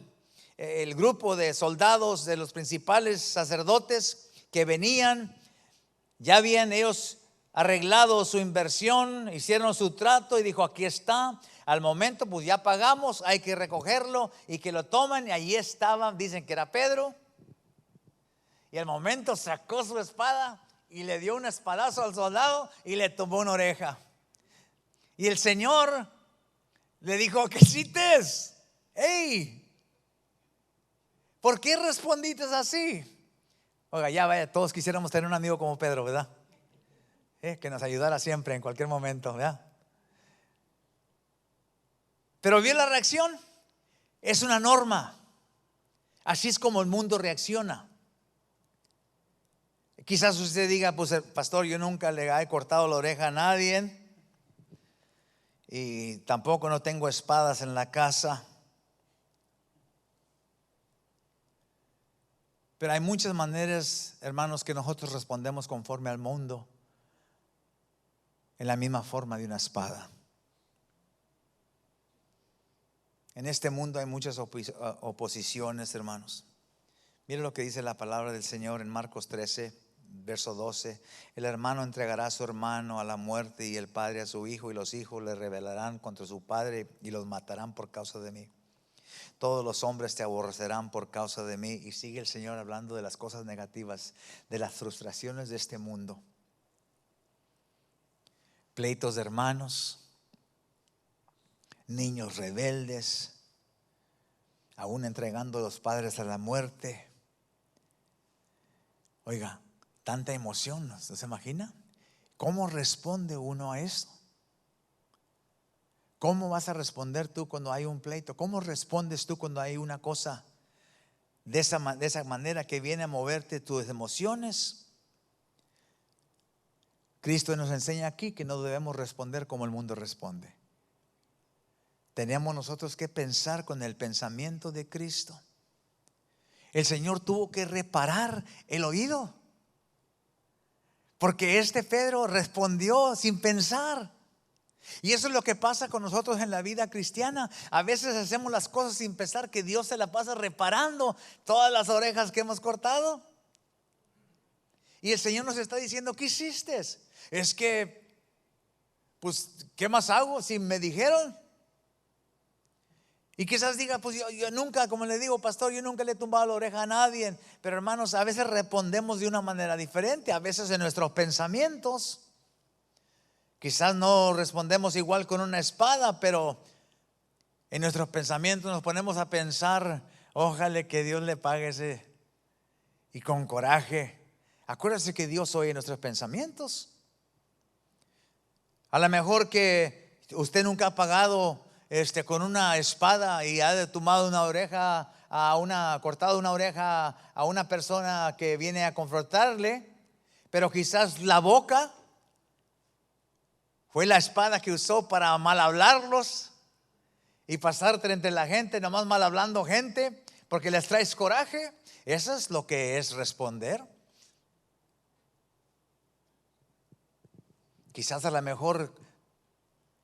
el grupo de soldados de los principales sacerdotes que venían, ya habían ellos arreglado su inversión, hicieron su trato y dijo: aquí está, al momento pues ya pagamos, hay que recogerlo y que lo toman. Y allí estaba, dicen que era Pedro, y al momento sacó su espada y le dio un espadazo al soldado y le tumbó una oreja. Y el Señor le dijo: ¿qué hiciste? ¡Ey! ¿Por qué respondiste así? Oiga, ya vaya, todos quisiéramos tener un amigo como Pedro, ¿verdad? Que nos ayudara siempre, en cualquier momento, ¿verdad? Pero vio la reacción. Es una norma. Así es como el mundo reacciona. Quizás usted diga: pues pastor, yo nunca le he cortado la oreja a nadie y tampoco no tengo espadas en la casa. Pero hay muchas maneras, hermanos, que nosotros respondemos conforme al mundo, en la misma forma de una espada. En este mundo hay muchas oposiciones, hermanos. Mire lo que dice la palabra del Señor en Marcos 13, verso 12. El hermano entregará a su hermano a la muerte, y el padre a su hijo, y los hijos le rebelarán contra su padre y los matarán por causa de mí. Todos los hombres te aborrecerán por causa de mí. Y sigue el Señor hablando de las cosas negativas, de las frustraciones de este mundo. Pleitos de hermanos, niños rebeldes, aún entregando a los padres a la muerte. Oiga, tanta emoción, ¿no se imagina? ¿Cómo responde uno a esto? ¿Cómo vas a responder tú cuando hay un pleito? ¿Cómo respondes tú cuando hay una cosa de esa manera que viene a moverte tus emociones? Cristo nos enseña aquí que no debemos responder como el mundo responde. Tenemos nosotros que pensar con el pensamiento de Cristo. El Señor tuvo que reparar el oído, porque Pedro respondió sin pensar. Y eso es lo que pasa con nosotros en la vida cristiana. A veces hacemos las cosas sin pensar que Dios se la pasa reparando todas las orejas que hemos cortado. Y el Señor nos está diciendo: ¿qué hiciste? Es que, pues, ¿qué más hago si me dijeron? Y quizás diga: pues yo nunca, como le digo, pastor, yo nunca le he tumbado la oreja a nadie. Pero hermanos, a veces respondemos de una manera diferente. A veces en nuestros pensamientos quizás no respondemos igual con una espada, pero en nuestros pensamientos nos ponemos a pensar: ojalá que Dios le pague ese. Y con coraje. Acuérdese que Dios oye nuestros pensamientos. A lo mejor que usted nunca ha pagado con una espada y ha tumbado una oreja cortado una oreja a una persona que viene a confrontarle, pero quizás la boca fue la espada que usó para mal hablarlos y pasarte entre la gente, nomás mal hablando gente, porque les traes coraje. Eso es lo que es responder. Quizás a lo mejor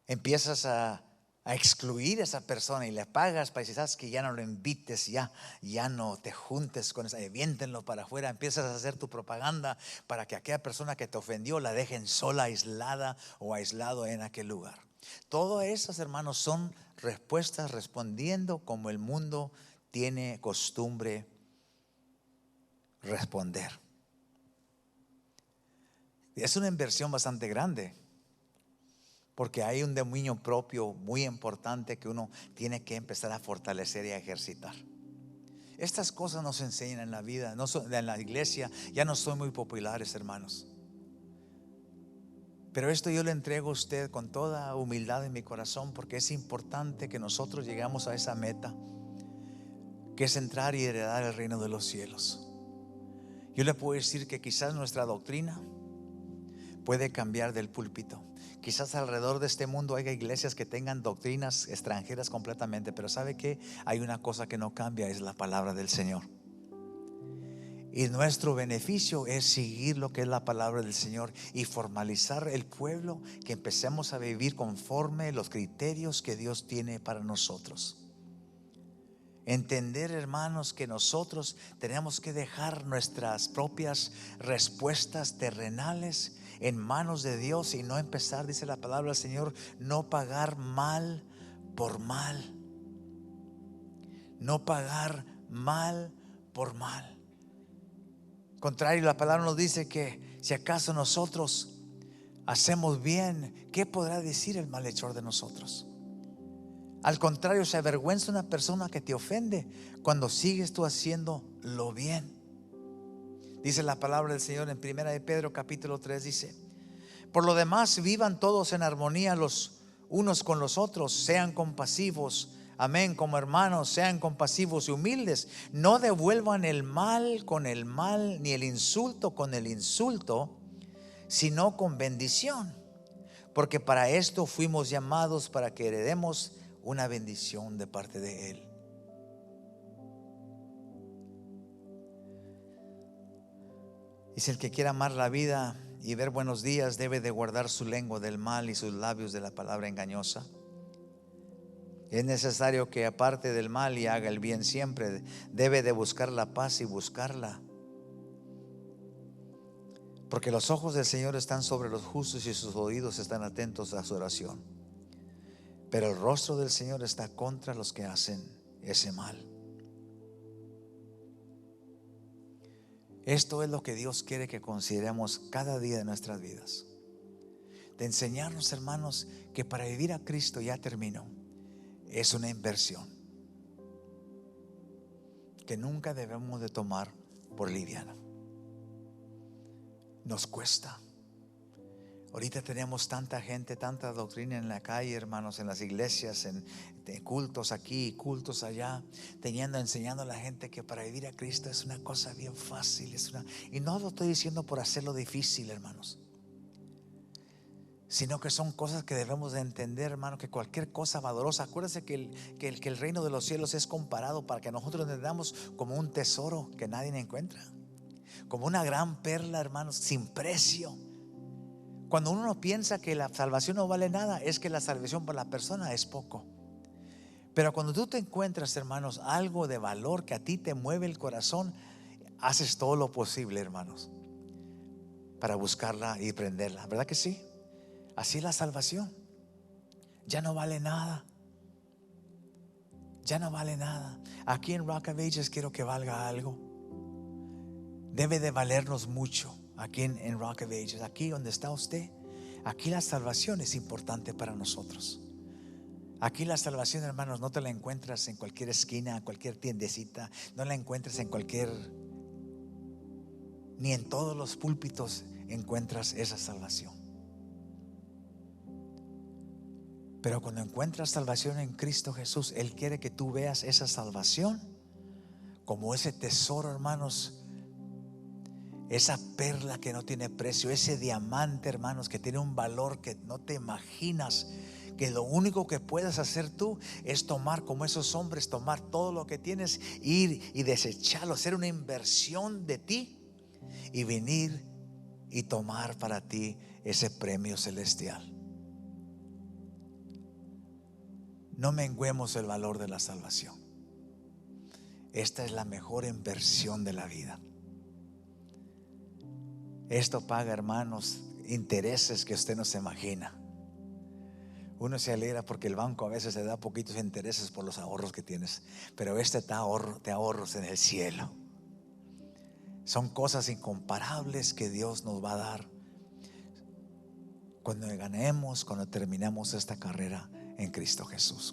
empiezas a excluir a esa persona y le pagas para decir: sabes que ya no lo invites, ya no te juntes con esa, aviéntenlo para afuera. Empiezas a hacer tu propaganda para que aquella persona que te ofendió la dejen sola, aislada o aislado en aquel lugar. Todas esas, hermanos, son respuestas respondiendo como el mundo tiene costumbre responder. Es una inversión bastante grande, porque hay un dominio propio muy importante que uno tiene que empezar a fortalecer y a ejercitar. Estas cosas no se enseñan en la vida, en la iglesia ya no son muy populares, hermanos. Pero esto yo le entrego a usted con toda humildad en mi corazón, porque es importante que nosotros llegamos a esa meta, que es entrar y heredar el reino de los cielos. Yo le puedo decir que quizás nuestra doctrina puede cambiar del púlpito. Quizás alrededor de este mundo haya iglesias que tengan doctrinas extranjeras completamente, pero ¿sabe qué? Hay una cosa que no cambia, es la palabra del Señor. Y nuestro beneficio es seguir lo que es la palabra del Señor y formalizar el pueblo, que empecemos a vivir conforme los criterios que Dios tiene para nosotros. Entender, hermanos, que nosotros tenemos que dejar nuestras propias respuestas terrenales en manos de Dios y no empezar, dice la palabra del Señor, no pagar mal por mal. No pagar mal por mal. Contrario, la palabra nos dice que si acaso nosotros hacemos bien, ¿qué podrá decir el malhechor de nosotros? Al contrario, se avergüenza una persona que te ofende cuando sigues tú haciendo lo bien. Dice la palabra del Señor en 1 de Pedro capítulo 3, dice: por lo demás, vivan todos en armonía los unos con los otros, sean compasivos, amén, como hermanos, sean compasivos y humildes. No devuelvan el mal con el mal, ni el insulto con el insulto, sino con bendición, porque para esto fuimos llamados, para que heredemos una bendición de parte de Él. Dice: el que quiera amar la vida y ver buenos días debe de guardar su lengua del mal y sus labios de la palabra engañosa. Es necesario que aparte del mal y haga el bien siempre. Debe de buscar la paz y buscarla, porque los ojos del Señor están sobre los justos y sus oídos están atentos a su oración. Pero el rostro del Señor está contra los que hacen ese mal. Esto es lo que Dios quiere que consideremos cada día de nuestras vidas. De enseñarnos, hermanos, que para vivir a Cristo, ya terminó, es una inversión que nunca debemos de tomar por liviana. Nos cuesta. Ahorita tenemos tanta gente, tanta doctrina en la calle, hermanos, en las iglesias, en cultos aquí, cultos allá, enseñando a la gente que para vivir a Cristo es una cosa bien fácil, y no lo estoy diciendo por hacerlo difícil, hermanos, sino que son cosas que debemos de entender, hermano, que cualquier cosa valorosa, acuérdense que el reino de los cielos es comparado, para que nosotros entendamos, como un tesoro que nadie encuentra, como una gran perla, hermanos, sin precio. Cuando uno piensa que la salvación no vale nada, es que la salvación para la persona es poco. Pero cuando tú te encuentras, hermanos, algo de valor que a ti te mueve el corazón, haces todo lo posible, hermanos, para buscarla y prenderla. ¿Verdad que sí? Así es la salvación. Ya no vale nada. Ya no vale nada. Aquí en Rock of Ages quiero que valga algo. Debe de valernos mucho. Aquí en Rock of Ages, aquí donde está usted, aquí la salvación es importante para nosotros. Aquí la salvación, hermanos, no te la encuentras en cualquier esquina, cualquier tiendecita, no la encuentras en ni en todos los púlpitos encuentras esa salvación. Pero cuando encuentras salvación en Cristo Jesús, Él quiere que tú veas esa salvación como ese tesoro, hermanos, esa perla que no tiene precio, ese diamante, hermanos, que tiene un valor que no te imaginas, que lo único que puedes hacer tú es tomar, como esos hombres, tomar todo lo que tienes, ir y desecharlo, hacer una inversión de ti y venir y tomar para ti ese premio celestial. No menguemos el valor de la salvación. Esta es la mejor inversión de la vida. Esto paga, hermanos, intereses que usted no se imagina. Uno se alegra porque el banco a veces te da poquitos intereses por los ahorros que tienes, pero te ahorros en el cielo. Son cosas incomparables que Dios nos va a dar cuando ganemos, cuando terminemos esta carrera en Cristo Jesús.